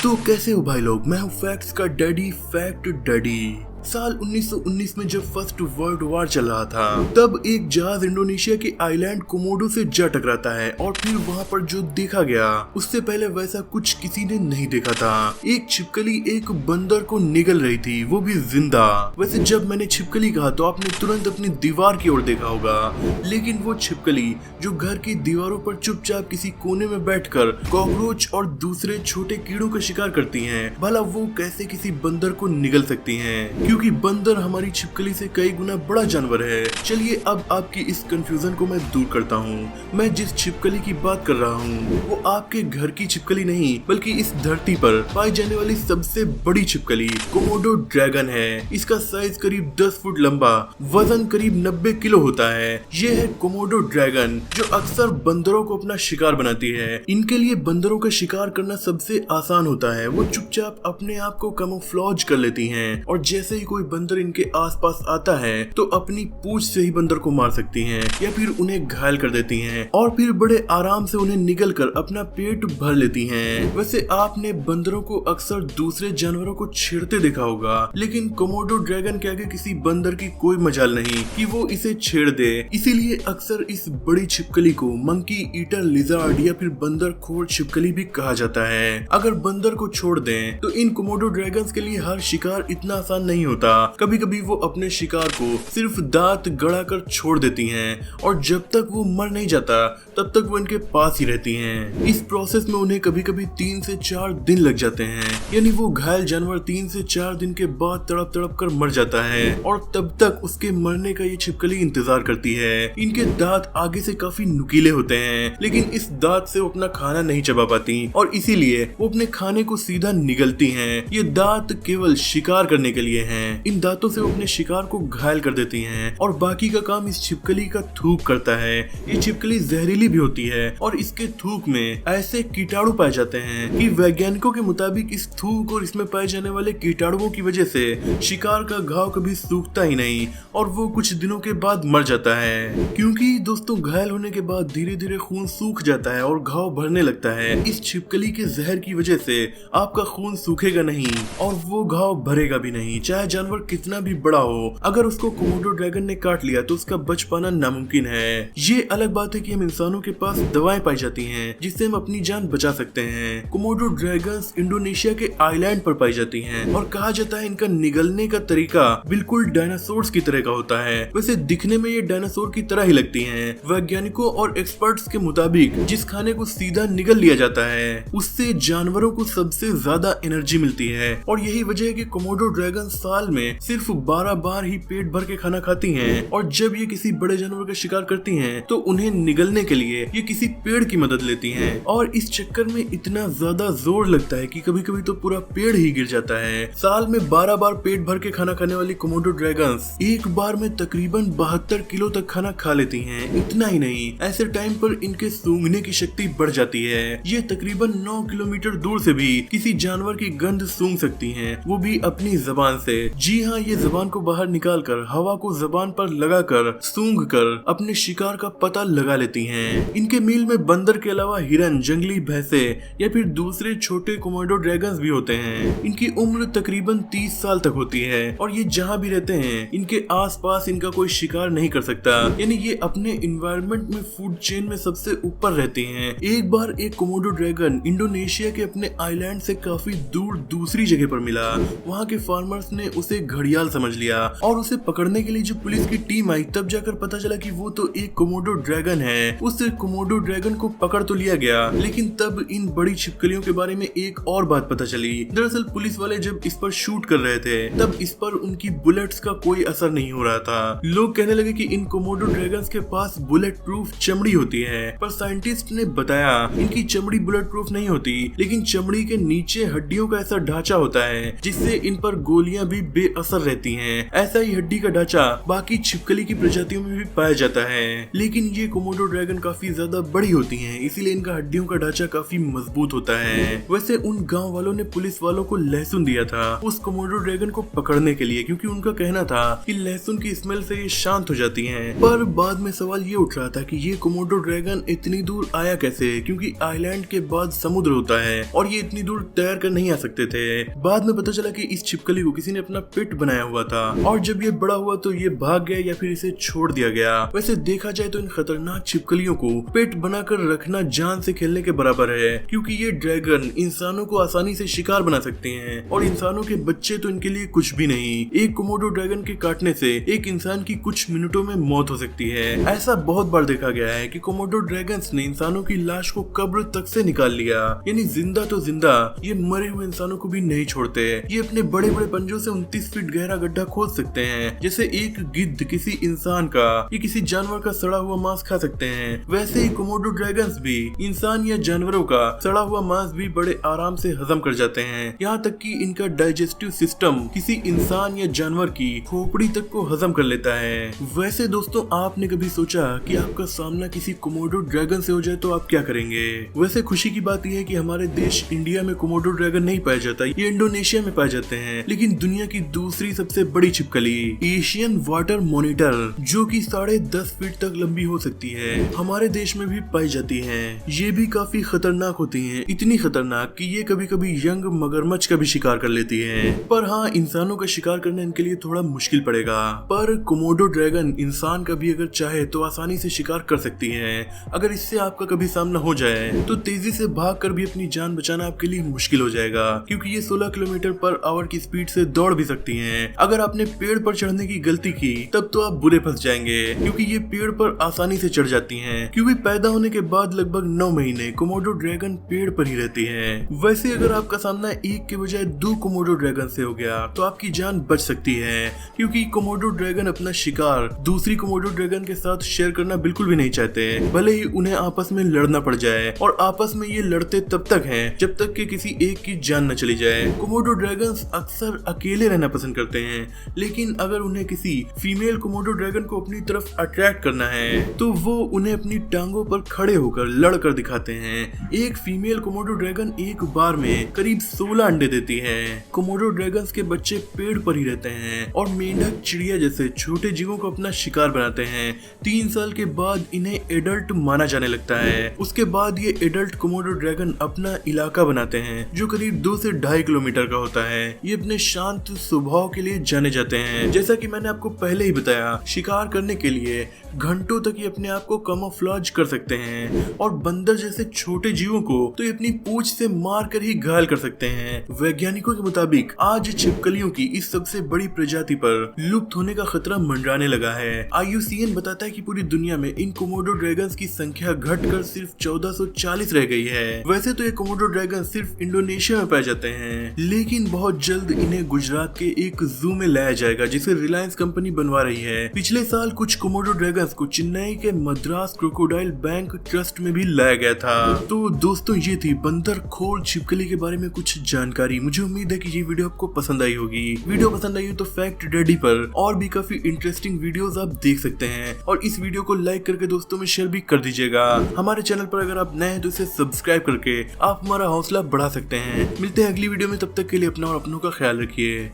तो कैसे हो भाई लोग, मैं हूँ फैक्ट्स का डैडी फैक्ट डैडी। साल 1919 में जब फर्स्ट वर्ल्ड वॉर चल रहा था तब एक जहाज इंडोनेशिया के आइलैंड कोमोडो से जा टकराता है और फिर वहाँ पर जो देखा गया उससे पहले वैसा कुछ किसी ने नहीं देखा था। एक छिपकली एक बंदर को निगल रही थी, वो भी जिंदा। वैसे जब मैंने छिपकली कहा तो आपने तुरंत अपनी दीवार की ओर देखा होगा, लेकिन वो छिपकली जो घर की दीवारों पर चुपचाप किसी कोने में बैठकर कॉकरोच और दूसरे छोटे कीड़ों का शिकार करती हैं, भला वो कैसे किसी बंदर को निगल सकती हैं? क्योंकि बंदर हमारी छिपकली से कई गुना बड़ा जानवर है। चलिए अब आपकी इस कंफ्यूजन को मैं दूर करता हूँ। मैं जिस छिपकली की बात कर रहा हूँ वो आपके घर की छिपकली नहीं बल्कि इस धरती पर पाई जाने वाली सबसे बड़ी छिपकली कोमोडो ड्रैगन है। इसका साइज करीब 10 फुट लंबा, वजन करीब 90 किलो होता है। ये है कोमोडो ड्रैगन जो अक्सर बंदरों को अपना शिकार बनाती है। इनके लिए बंदरों का शिकार करना सबसे आसान होता है। वो चुपचाप अपने आप को कैमोफ्लेज कर लेती हैं और जैसे कोई बंदर इनके आसपास आता है तो अपनी पूंछ से ही बंदर को मार सकती हैं या फिर उन्हें घायल कर देती हैं और फिर बड़े आराम से उन्हें निगल कर अपना पेट भर लेती हैं। वैसे आपने बंदरों को अक्सर दूसरे जानवरों को छेड़ते देखा होगा, लेकिन कोमोडो ड्रैगन के आगे किसी बंदर की कोई मजाल नहीं कि वो इसे छेड़ दे। इसीलिए अक्सर इस बड़ी छिपकली को मंकी ईटर लिजार्ड या फिर बंदर खोर छिपकली भी कहा जाता है। अगर बंदर को छोड़ दें तो इन कोमोडो ड्रैगन्स के लिए हर शिकार इतना आसान नहीं होता। कभी कभी वो अपने शिकार को सिर्फ दांत गड़ा कर छोड़ देती हैं और जब तक वो मर नहीं जाता तब तक वो इनके पास ही रहती हैं। इस प्रोसेस में उन्हें कभी कभी 3 से 4 दिन लग जाते हैं, यानी वो घायल जानवर 3 से 4 दिन के बाद तड़प तड़प कर मर जाता है और तब तक उसके मरने का ये छिपकली इंतजार करती है। इनके दांत आगे से काफी नुकीले होते हैं, लेकिन इस दांत से वो अपना खाना नहीं चबा पाती और इसीलिए वो अपने खाने को सीधा निगलती हैं। ये दांत केवल शिकार करने के लिए हैं। इन दांतों से वो अपने शिकार को घायल कर देती हैं और बाकी का काम इस छिपकली का थूक करता है। ये छिपकली जहरीली भी होती है और इसके थूक में ऐसे कीटाणु पाए जाते हैं कि वैज्ञानिकों के मुताबिक इस थूक और इसमें पाए जाने वाले कीटाणुओं की वजह से शिकार का घाव कभी सूखता ही नहीं और वो कुछ दिनों के बाद मर जाता है। क्योंकि दोस्तों घायल होने के बाद धीरे धीरे खून सूख जाता है और घाव भरने लगता है। इस छिपकली के जहर की वजह से आपका खून सूखेगा नहीं और वो घाव भरेगा भी नहीं, चाहे जानवर कितना भी बड़ा हो। अगर उसको कोमोडो ड्रैगन ने काट लिया तो उसका बच पाना नामुमकिन है। ये अलग बात है कि हम इंसानों के पास दवाएं पाई जाती हैं जिससे हम अपनी जान बचा सकते हैं। कोमोडो ड्रैगन्स इंडोनेशिया के आइलैंड पर पाई जाती हैं और कहा जाता है इनका निगलने का तरीका बिल्कुल डायनासोर्स की तरह का होता है। वैसे दिखने में ये डायनासोर की तरह ही लगती हैं। वैज्ञानिकों और एक्सपर्ट्स के मुताबिक जिस खाने को सीधा निगल लिया जाता है उससे जानवरों को सबसे ज्यादा एनर्जी मिलती है और यही वजह है कि कोमोडो ड्रैगन साल में सिर्फ 12 बार ही पेट भर के खाना खाती हैं और जब ये किसी बड़े जानवर का शिकार करती हैं तो उन्हें निगलने के लिए ये किसी पेड़ की मदद लेती हैं और इस चक्कर में इतना ज्यादा जोर लगता है कि कभी कभी तो पूरा पेड़ ही गिर जाता है। साल में 12 बार पेट भर के खाना खाने वाली कोमोडो ड्रैगन्स एक बार में तकरीबन 72 किलो तक खाना खा लेती हैं। इतना ही नहीं, ऐसे टाइम पर इनके सूंघने की शक्ति बढ़ जाती है। ये तकरीबन 9 किलोमीटर दूर से भी किसी जानवर की गंध सूंघ सकती हैं, वो भी अपनी जबान से। जी हाँ, ये जबान को बाहर निकालकर हवा को जबान पर लगाकर सूंघ कर अपने शिकार का पता लगा लेती हैं। इनके मील में बंदर के अलावा हिरन, जंगली भैंसे या फिर दूसरे छोटे कोमोडो ड्रैगन्स भी होते हैं। इनकी उम्र तकरीबन 30 साल तक होती है और ये जहाँ भी रहते हैं इनके आसपास इनका कोई शिकार नहीं कर सकता, यानी ये अपने इन्वायरमेंट में फूड चेन में सबसे ऊपर रहते हैं। एक बार एक कोमोडो ड्रैगन इंडोनेशिया के अपने आइलैंड से काफी दूर दूसरी जगह पर मिला। वहाँ के फार्मर्स ने उसे घड़ियाल समझ लिया और उसे पकड़ने के लिए जब पुलिस की टीम आई तब जाकर पता चला कि वो तो एक कोमोडो ड्रैगन है। उस कोमोडो ड्रैगन को पकड़ तो लिया गया, लेकिन तब इन बड़ी छिपकलियों के बारे में एक और बात पता चली। दरअसल पुलिस वाले जब इस पर शूट कर रहे थे तब इस पर उनकी बुलेट्स का कोई असर नहीं हो रहा था। लोग कहने लगे कि इन कोमोडो ड्रैगन्स के पास बुलेट प्रूफ चमड़ी होती है, पर साइंटिस्ट ने बताया इनकी चमड़ी बुलेट प्रूफ नहीं होती, लेकिन चमड़ी के नीचे हड्डियों का ऐसा ढांचा होता है जिससे इन पर गोलियां भी बेअसर रहती हैं। ऐसा ही हड्डी का ढांचा बाकी छिपकली की प्रजातियों में भी पाया जाता है, लेकिन ये कोमोडो ड्रैगन काफी ज्यादा बड़ी होती हैं, इसीलिए इनका हड्डियों का ढांचा काफी मजबूत होता है। वैसे उन गाँव वालों ने पुलिस वालों को लहसुन दिया था उस कोमोडो ड्रैगन को पकड़ने के लिए, क्योंकि उनका कहना था कि लहसुन की स्मेल से ये शांत हो जाती हैं। पर बाद में सवाल ये उठ रहा था कि ये कोमोडो ड्रैगन इतनी दूर आया कैसे, क्योंकि आइलैंड के बाद समुद्र होता है और ये इतनी दूर तैर कर नहीं आ सकते थे। बाद में पता चला कि इस छिपकली को किसी ने अपना पेट बनाया हुआ था और जब ये बड़ा हुआ तो ये भाग गया या फिर इसे छोड़ दिया गया। वैसे देखा जाए तो इन खतरनाक छिपकलियों को पेट बनाकर रखना जान से खेलने के बराबर है, क्योंकि ये ड्रैगन इंसानों को आसानी से शिकार बना सकते हैं और इंसानों के बच्चे तो इनके लिए कुछ भी नहीं। एक कोमोडो ड्रैगन के काटने से एक इंसान की कुछ मिनटों में मौत हो सकती है। ऐसा बहुत बार देखा गया है कि कोमोडो ड्रैगन्स ने इंसानों की लाश को कब्र तक से निकाल लिया, यानी जिंदा तो जिंदा, ये मरे हुए इंसानों को भी नहीं छोड़ते। ये अपने बड़े बड़े पंजों से 29 फीट गहरा गड्ढा खोद सकते हैं, जैसे एक गिद्ध किसी इंसान का या किसी जानवर का सड़ा हुआ मांस खा सकते हैं। वैसे ही कोमोडो ड्रैगन्स भी इंसान या जानवरों का सड़ा हुआ मांस भी बड़े आराम से हजम कर जाते हैं, यहाँ तक कि इनका डाइजेस्टिव सिस्टम किसी इंसान या जानवर की खोपड़ी तक को हजम कर लेता है। वैसे दोस्तों, आपने कभी सोचा कि आपका सामना किसी कोमोडो ड्रैगन से हो जाए तो आप क्या करेंगे? वैसे खुशी की बात यह है कि हमारे देश इंडिया में कोमोडो ड्रैगन नहीं पाया जाता, ये इंडोनेशिया में पाए जाते हैं। लेकिन दुनिया की दूसरी सबसे बड़ी छिपकली एशियन वाटर मॉनिटर, जो कि 10.5 फीट तक लंबी हो सकती है, हमारे देश में भी पाई जाती है। ये भी काफी खतरनाक होती है, इतनी खतरनाक कि ये कभी कभी यंग मगरमच्छ का भी शिकार कर लेती है। पर हाँ, इंसानों का शिकार करना इनके लिए थोड़ा मुश्किल पड़ेगा। पर कोमोडो ड्रैगन इंसान का भी अगर चाहे तो आसानी से शिकार कर सकती है। अगर इससे आपका कभी सामना हो जाए तो तेजी से भागकर भी अपनी जान बचाना आपके लिए मुश्किल हो जाएगा, क्योंकि ये 16 किलोमीटर पर आवर की स्पीड से दौड़ भी सकती हैं। अगर आपने पेड़ पर चढ़ने की गलती की तब तो आप बुरे फंस जाएंगे, क्योंकि ये पेड़ पर आसानी से चढ़ जाती हैं, क्योंकि पैदा होने के बाद लगभग 9 महीने कोमोडो ड्रैगन पेड़ पर ही रहती है। वैसे अगर आपका सामना एक के बजाय 2 कोमोडो ड्रैगन से हो गया तो आपकी जान बच सकती है, क्योंकि कोमोडो ड्रैगन अपना शिकार दूसरी कोमोडो ड्रैगन के साथ शेयर करना बिल्कुल भी नहीं चाहते, भले ही उन्हें आपस में लड़ना पड़ जाए। और आपस में ये लड़ते तब तक हैं जब तक कि किसी एक की जान न चली जाए। कोमोडो ड्रैगन्स अक्सर अकेले रहना पसंद करते हैं, लेकिन अगर उन्हें किसी फीमेल कोमोडो ड्रैगन को अपनी तरफ अट्रैक्ट करना है तो वो उन्हें अपनी टांगों पर खड़े होकर लड़कर दिखाते हैं। एक फीमेल कोमोडो ड्रैगन एक बार में करीब 16 अंडे देती है। कोमोडो ड्रैगन्स के बच्चे पेड़ पर ही रहते हैं और मेंढक, चिड़िया जैसे छोटे जीवों को अपना शिकार बनाते हैं। 3 साल के बाद इन्हें एडल्ट माना जाने लगता है। उसके बाद ये एडल्ट कोमोडो ड्रैगन अपना इलाका बनाते हैं, जो करीब 2 से 2.5 किलोमीटर का होता है। ये अपने शांत स्वभाव के लिए जाने जाते हैं। जैसा कि मैंने आपको पहले ही बताया, शिकार करने के लिए घंटों तक ये अपने आप को कैमोफ्लेज कर सकते हैं और बंदर जैसे छोटे जीवों को तो ये अपनी पूंछ से मार कर ही घायल कर सकते हैं। वैज्ञानिकों के मुताबिक आज छिपकलियों की इस सबसे बड़ी प्रजाति पर लुप्त होने का खतरा मंडराने लगा है। IUCN बताता है कि पूरी दुनिया में इन कोमोडो ड्रैगन्स की संख्या घटकर सिर्फ 1440 रह गई है। वैसे तो ये कोमोडो ड्रैगन सिर्फ इंडोनेशिया में पाए जाते हैं, लेकिन बहुत जल्द इन्हें गुजरात के एक जू में लाया जाएगा, जिसे रिलायंस कंपनी बनवा रही है। पिछले साल कुछ कोमोडो ड्रैगन को चेन्नई के मद्रास क्रोकोडाइल बैंक ट्रस्ट में भी लाया गया था। तो दोस्तों, ये थी बंदर खोल छिपकली के बारे में कुछ जानकारी। मुझे उम्मीद है कि ये वीडियो आपको पसंद आई होगी। वीडियो पसंद आई हो तो फैक्ट डैडी पर और भी काफी इंटरेस्टिंग वीडियोस आप देख सकते हैं, और इस वीडियो को लाइक करके दोस्तों में शेयर भी कर दीजिएगा। हमारे चैनल पर अगर आप नए हैं तो इसे सब्सक्राइब करके आप हमारा हौसला बढ़ा सकते हैं। मिलते हैं अगली वीडियो में, तब तक के लिए अपना और अपनों का ख्याल रखिए।